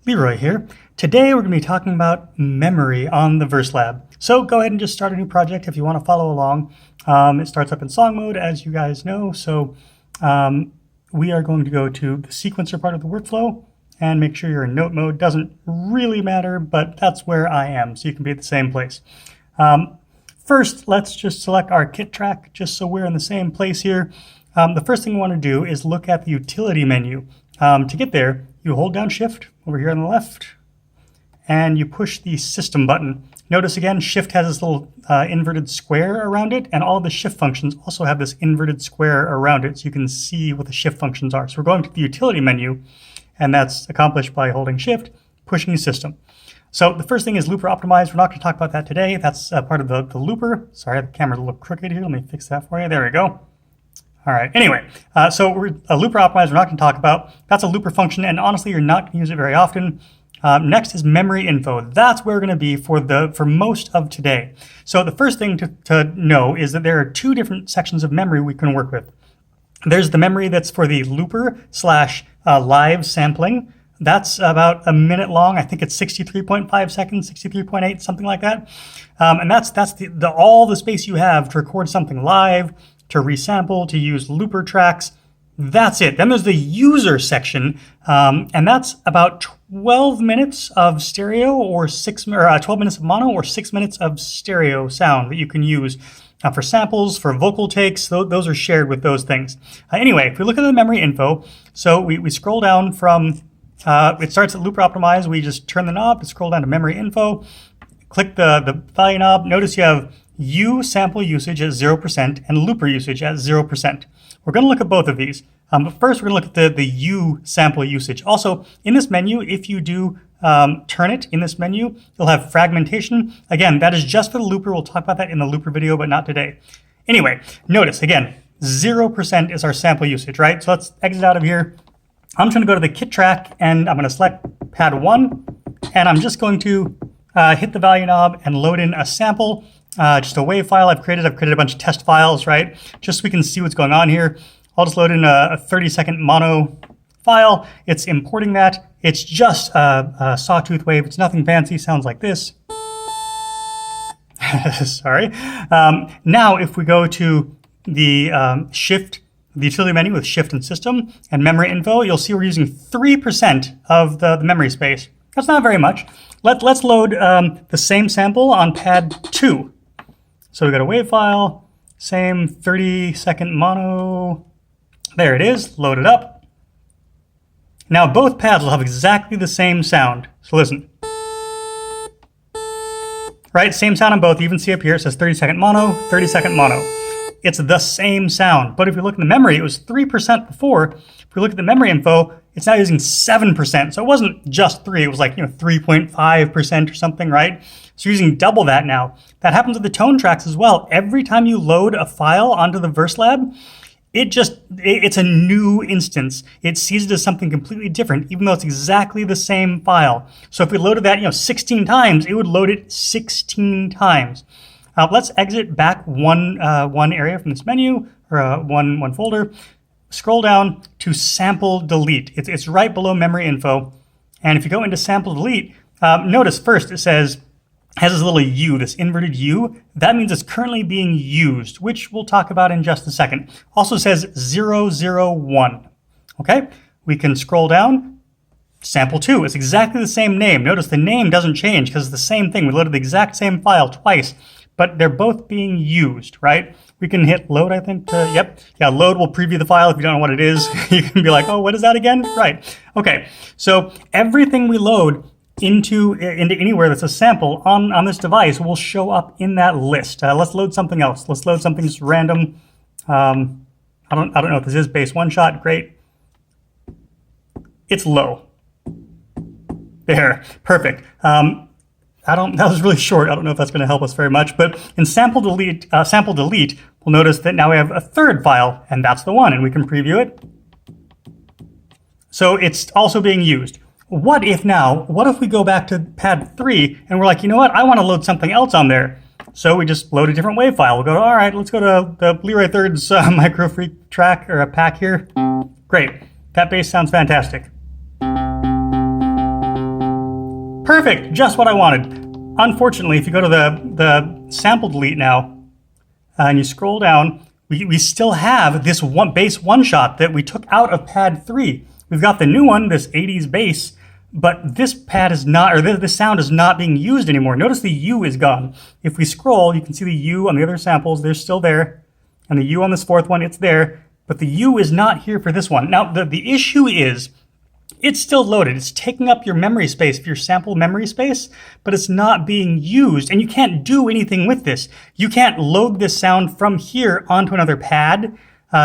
Leroy here. Today we're going to be talking about memory on the Verselab. So go ahead and just start a new project if you want to follow along. It starts up in song mode, as you guys know. So we are going to go to the sequencer part of the workflow and make sure you're in note mode. Doesn't really matter, but that's where I am, so you can be at the same place. First, let's just select our kit track just so we're in the same place here. The first thing we want to do is look at the utility menu. To get there, you hold down Shift over here on the left, and you push the System button. Notice again, Shift has this little inverted square around it, and all of the Shift functions also have this inverted square around it, so you can see what the Shift functions are. So we're going to the utility menu, and that's accomplished by holding Shift, pushing System. So the first thing is looper optimize. We're not going to talk about that today. That's part of the looper. Sorry, the camera's a little crooked here. Let me fix that for you. There we go. All right, anyway, so a looper optimize we're not going to talk about. That's a looper function, and honestly, you're not going to use it very often. Next is memory info. That's where we're going to be for most of today. So the first thing to know is that there are two different sections of memory we can work with. There's the memory that's for the looper / live sampling. That's about a minute long. I think it's 63.5 seconds, 63.8, something like that. And that's all the space you have to record something live, to resample, to use looper tracks. That's it. Then there's the user section, and that's about 12 minutes of stereo or 12 minutes of mono or 6 minutes of stereo sound that you can use for samples, for vocal takes. Those are shared with those things. Anyway, if we look at the memory info, so we scroll down from, it starts at looper optimize. We just turn the knob to scroll down to memory info, click the value knob. Notice you have U sample usage at 0% and looper usage at 0%. We're going to look at both of these. But first, we're going to look at the U sample usage. Also, in this menu, if you do turn it in this menu, you'll have fragmentation. Again, that is just for the looper. We'll talk about that in the looper video, but not today. Anyway, notice, again, 0% is our sample usage, right? So let's exit out of here. I'm just going to go to the kit track, and I'm going to select pad 1, and I'm just going to hit the value knob and load in a sample. Just a WAV file I've created a bunch of test files, right? Just so we can see what's going on here. I'll just load in a 30-second mono file. It's importing that. It's just a sawtooth wave. It's nothing fancy. Sounds like this. Sorry. Now, if we go to the Shift, the utility menu with Shift and System and memory info, you'll see we're using 3% of the memory space. That's not very much. Let's load the same sample on pad 2. So we got a WAV file, same 30-second mono. There it is, load it up. Now both pads will have exactly the same sound. So listen. Right, same sound on both. You can see up here, it says 30-second mono, 30-second mono. It's the same sound. But if you look in the memory, it was 3% before. If we look at the memory info, it's now using 7%. So it wasn't just 3, it was like 3.5% or something, right? So you're using double that now. That happens with the tone tracks as well. Every time you load a file onto the Verselab, it's a new instance. It sees it as something completely different, even though it's exactly the same file. So if we loaded that 16 times, it would load it 16 times. Let's exit back one area from this menu, or one folder. Scroll down to sample delete. It's right below memory info. And if you go into sample delete, notice first it has this little U, this inverted U. That means it's currently being used, which we'll talk about in just a second. Also says 001. Okay, we can scroll down. Sample 2, it's exactly the same name. Notice the name doesn't change because it's the same thing. We loaded the exact same file twice, but they're both being used, right? We can hit load, I think, load will preview the file. If you don't know what it is, you can be like, oh, what is that again? Right, okay. So everything we load into anywhere that's a sample on this device will show up in that list. Let's load something else. Let's load something just random. I don't know if this is bass one shot, great. It's low. There, perfect. That was really short. I don't know if that's going to help us very much, but in sample delete, we'll notice that now we have a third file, and that's the one, and we can preview it. So it's also being used. What if we go back to pad 3 and we're like, you know what, I want to load something else on there. So we just load a different WAV file. We'll go, all right, let's go to the Leroy Third's Micro Freak track or a pack here. Great, that bass sounds fantastic. Perfect, just what I wanted. Unfortunately, if you go to the sample delete now, and you scroll down, we still have this bass one shot that we took out of pad 3. We've got the new one, this 80s bass, but this pad is not, or this sound is not being used anymore. Notice the U is gone. If we scroll, you can see the U on the other samples, they're still there. And the U on this fourth one, it's there, but the U is not here for this one. Now, the issue is, it's still loaded. It's taking up your memory space, your sample memory space, but it's not being used, and you can't do anything with this. You can't load this sound from here onto another pad.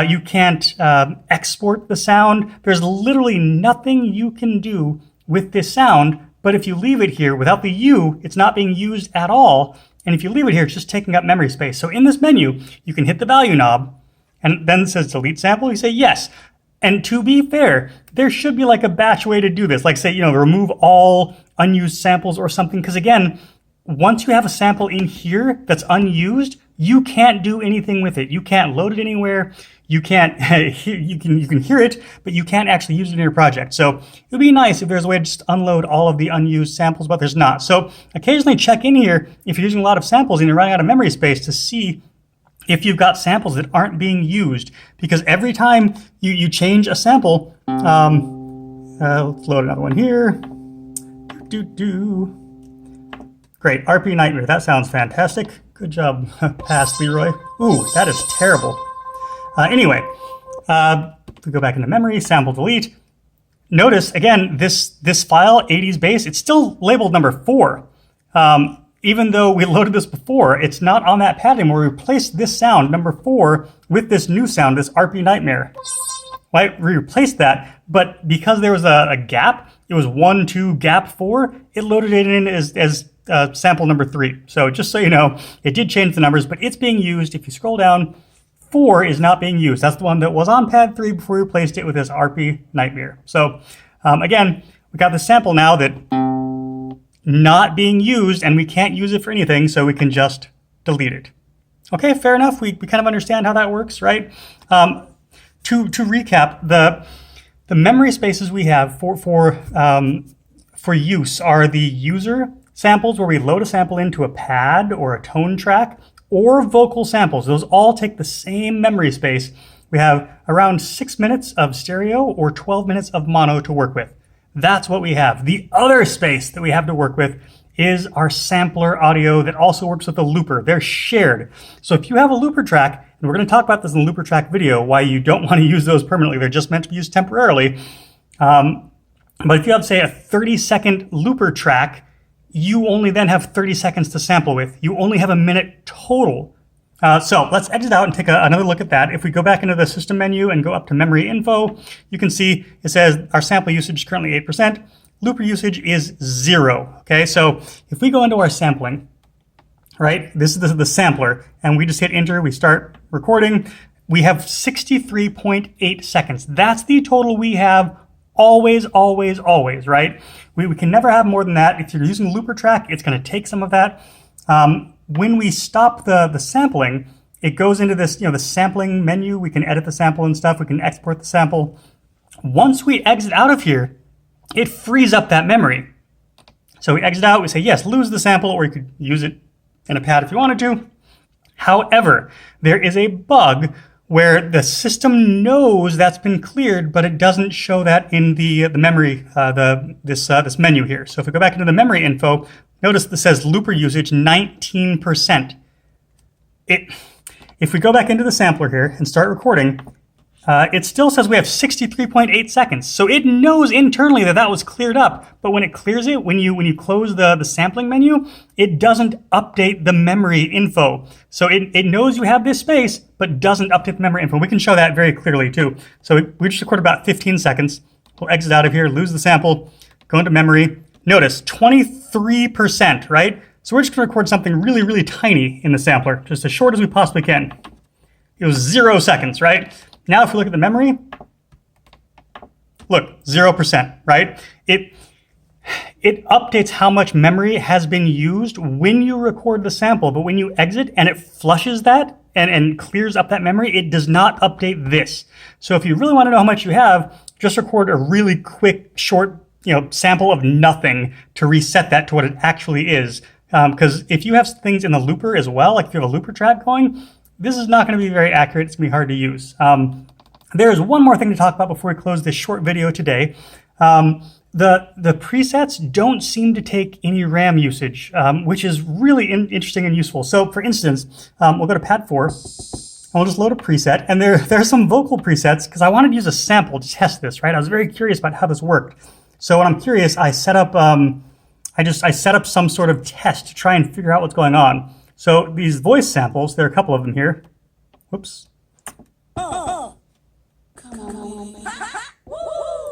You can't export the sound. There's literally nothing you can do with this sound, but if you leave it here without the U, it's not being used at all, and if you leave it here, it's just taking up memory space. So in this menu, you can hit the value knob, and then it says delete sample. You say yes. And to be fair, there should be like a batch way to do this. Like say, remove all unused samples or something. Because again, once you have a sample in here that's unused, you can't do anything with it. You can't load it anywhere. You can't, you can hear it, but you can't actually use it in your project. So it would be nice if there's a way to just unload all of the unused samples, but there's not. So occasionally check in here if you're using a lot of samples and you're running out of memory space to see if you've got samples that aren't being used, because every time you change a sample, let's load another one here. Great, RP Nightmare, that sounds fantastic. Good job, pass Leroy. Ooh, that is terrible. Anyway, if we go back into memory, sample delete. Notice, again, this file, 80s bass, it's still labeled number 4. Even though we loaded this before, it's not on that pad anymore. We replaced this sound, number 4, with this new sound, this RP Nightmare. Right? We replaced that, but because there was a gap, it was 1, 2, gap 4, it loaded it in as sample number 3. So just so you know, it did change the numbers, but it's being used. If you scroll down, 4 is not being used. That's the one that was on pad 3 before we replaced it with this RP Nightmare. So again, we got the sample now that not being used, and we can't use it for anything, so we can just delete it. Okay, fair enough. We kind of understand how that works, right? To recap, the memory spaces we have for use are the user samples, where we load a sample into a pad or a tone track, or vocal samples. Those all take the same memory space. We have around 6 minutes of stereo or 12 minutes of mono to work with. That's what we have. The other space that we have to work with is our sampler audio that also works with the looper. They're shared. So if you have a looper track, and we're going to talk about this in the looper track video, why you don't want to use those permanently. They're just meant to be used temporarily. But if you have, say, a 30-second looper track, you only then have 30 seconds to sample with. You only have a minute total. So let's exit out and take another look at that. If we go back into the system menu and go up to memory info, you can see it says our sample usage is currently 8%. Looper usage is 0. Okay, so if we go into our sampling, right, this is the sampler, and we just hit enter, we start recording, we have 63.8 seconds. That's the total we have always, always, always, right? We can never have more than that. If you're using a looper track, it's going to take some of that. When we stop the sampling, it goes into this, the sampling menu. We can edit the sample and stuff. We can export the sample. Once we exit out of here, it frees up that memory. So we exit out, we say, yes, lose the sample, or you could use it in a pad if you wanted to. However, there is a bug where the system knows that's been cleared, but it doesn't show that in the memory, this menu here. So if we go back into the memory info, notice this says looper usage 19%. If we go back into the sampler here and start recording, it still says we have 63.8 seconds. So it knows internally that was cleared up, but when it clears it, when you close the sampling menu, it doesn't update the memory info. So it knows you have this space, but doesn't update the memory info. We can show that very clearly too. So we just recorded about 15 seconds. We'll exit out of here, lose the sample, go into memory. Notice 23%, right? So we're just gonna record something really, really tiny in the sampler, just as short as we possibly can. It was 0 seconds, right? Now if we look at the memory, look, 0%, right? It updates how much memory has been used when you record the sample, but when you exit and it flushes that and clears up that memory, it does not update this. So if you really want to know how much you have, just record a really quick, short sample of nothing to reset that to what it actually is. Because if you have things in the looper as well, like if you have a looper track going, this is not going to be very accurate. It's going to be hard to use. There's one more thing to talk about before we close this short video today. The presets don't seem to take any RAM usage, which is really interesting and useful. So for instance, we'll go to pad 4, and we'll just load a preset, and there are some vocal presets, because I wanted to use a sample to test this, right? I was very curious about how this worked. So when I'm curious, I set up I set up some sort of test to try and figure out what's going on. So these voice samples, there are a couple of them here. Whoops.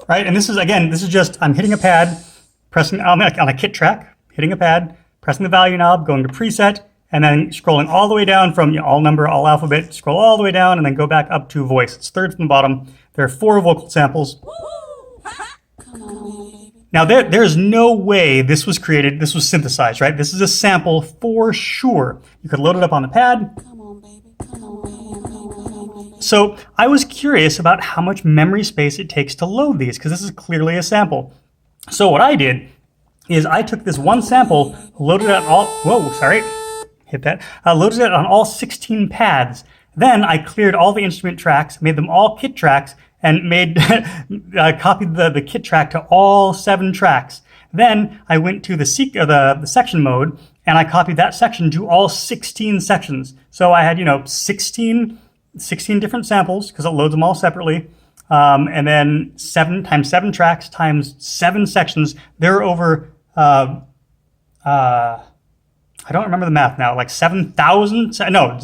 Right, and this is just, I'm hitting a pad, pressing on a kit track, hitting a pad, pressing the value knob, going to preset, and then scrolling all the way down from all number, all alphabet, scroll all the way down, and then go back up to voice. It's third from the bottom. There are 4 vocal samples. Now there's no way this was created, this was synthesized, right? This is a sample for sure. You could load it up on the pad. So I was curious about how much memory space it takes to load these, because this is clearly a sample. So what I did is I took this one sample, loaded it on loaded it on all 16 pads. Then I cleared all the instrument tracks, made them all kit tracks, and copied the kit track to all 7 tracks. Then I went to the section mode, and I copied that section to all 16 sections. So I had 16 different samples, because it loads them all separately. And then 7 times 7 tracks times 7 sections. There are over, I don't remember the math now, like 7,000? No,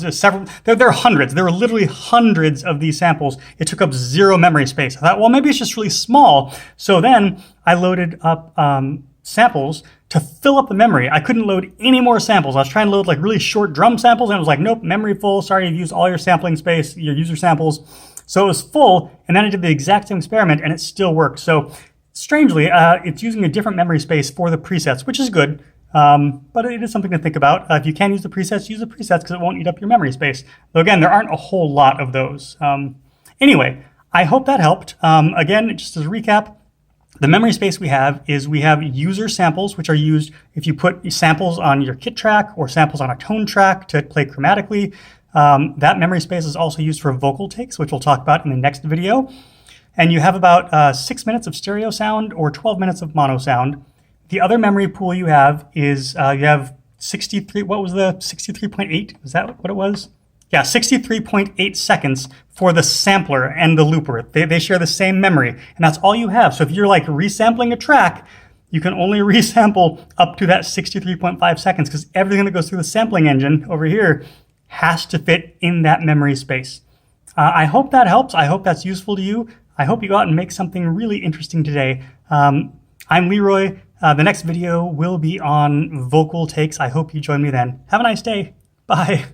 there are hundreds. There were literally hundreds of these samples. It took up 0 memory space. I thought, well, maybe it's just really small. So then I loaded up samples to fill up the memory. I couldn't load any more samples. I was trying to load like really short drum samples, and it was like, nope, memory full. Sorry, you've used all your sampling space, your user samples. So it was full, and then I did the exact same experiment, and it still worked. So strangely, it's using a different memory space for the presets, which is good. But it is something to think about. If you can use the presets because it won't eat up your memory space. Though again, there aren't a whole lot of those. Anyway, I hope that helped. Again, just as a recap, the memory space we have user samples, which are used if you put samples on your kit track or samples on a tone track to play chromatically. That memory space is also used for vocal takes, which we'll talk about in the next video. And you have about 6 minutes of stereo sound or 12 minutes of mono sound. The other memory pool you have is you have 63, what was the 63.8? Was that what it was? Yeah, 63.8 seconds for the sampler and the looper. They share the same memory, and that's all you have. So if you're like resampling a track, you can only resample up to that 63.5 seconds, because everything that goes through the sampling engine over here has to fit in that memory space. I hope that helps. I hope that's useful to you. I hope you go out and make something really interesting today. I'm Leroy. The next video will be on vocal takes. I hope you join me then. Have a nice day. Bye.